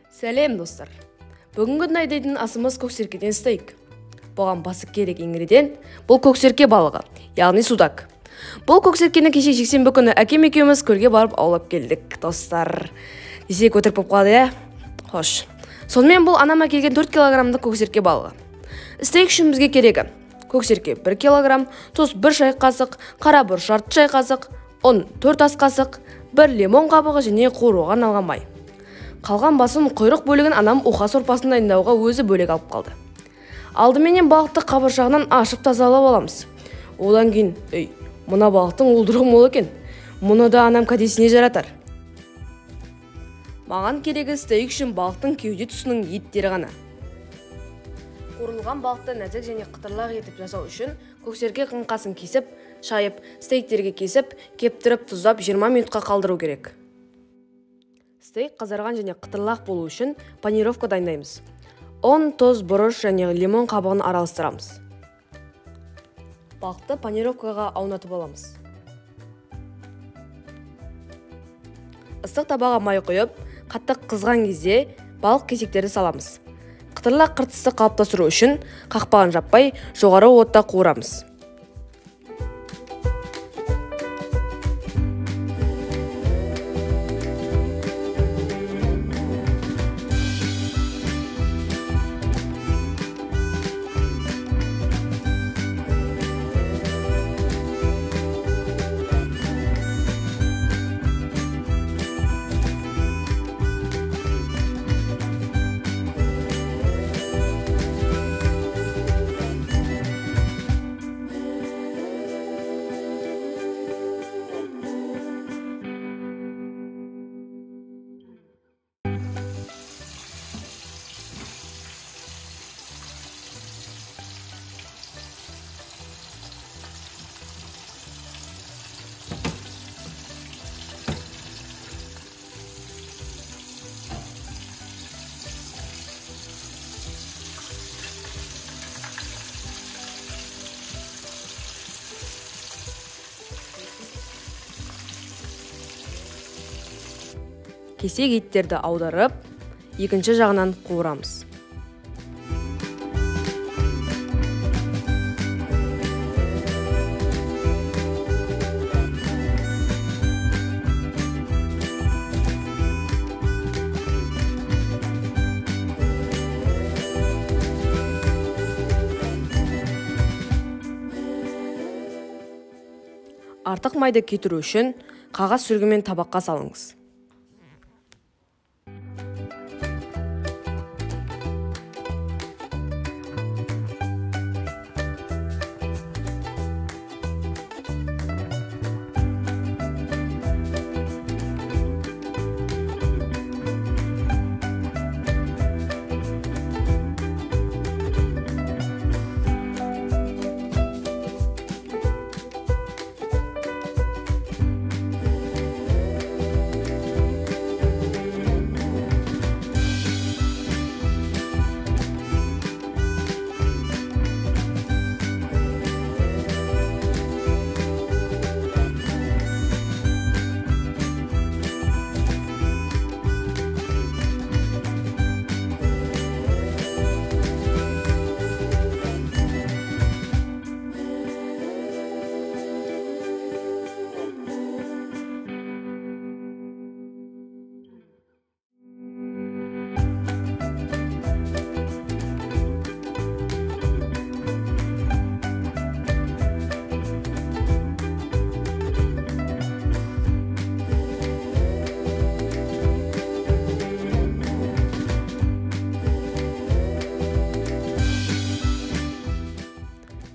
Сәлем достар. Бүгінгі найдайтын асымыз көксеркеден стейк. Бұған басы керек ингредиент бұл көксерке балығы, яғни судак. Бұл көксеркені кеше жексенбі күні әкем екеуміз көлге барып аулап келдік, достар. Десек өтірік болып қалды, Хош. Сонымен бұл анама келген 4 килограммдық көксерке балығы. Стейк үшін бізге керегі: көксерке 1 килограмм, тұз 1 шай қасық, қарабұрыш жарты шай қасық, ұн 4 ас қасық, 1 лимон қабығы және қуырылған алған май. Қалған басын құйрық бөлігін анам уха сорпасын дайындауға өзі бөлек алып қалды. Алдыменен балықты қабыршағынан ашып тазалап аламыз. Одан кейін, мына балықтың уылдырығы мол екен. Мұны да анам кәдесіне жаратар. Маған керегі стейк үшін балықтың кеуде тұсының еттері ғана. Қуырылған балықты нәзік және қытырлақ етіп жасау үшін көксерке қыңқасын кесіп, шайып, стейктерге кесіп, кептіріп, тұздап 20 минутқа қалдыру керек. Стейк қызарған және қытырлақ болу үшін панировка дайындаймыз. Ұн, тұз, бұрыш және лимон қабығын араластырамыз. Балықты панировкаға аунатып аламыз. Ыстық табаға май құйып, қатты қызған кезде балық кесектерді саламыз. Қытырлақ қыртысты қалыптастыру үшін қақпағын жаппай жоғары отта қуырамыз. Кесек еттерді аударып, екінші жағынан қуырамыз. Артық майды кетіру үшін қағаз сүлгімен табаққа салыңыз.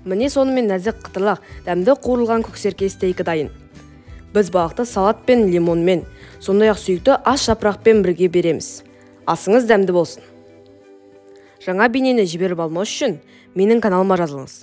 Міне сонымен нәзік қытырлақ, дәмді қуырылған көксерке стейкі дайын. Біз балықты салатпен, лимонмен, сондай-ақ сүйікті ас жапырақпен бірге береміз. Асыңыз дәмді болсын. Жаңа бейнені жіберіп алмау үшін менің каналыма жазылыңыз.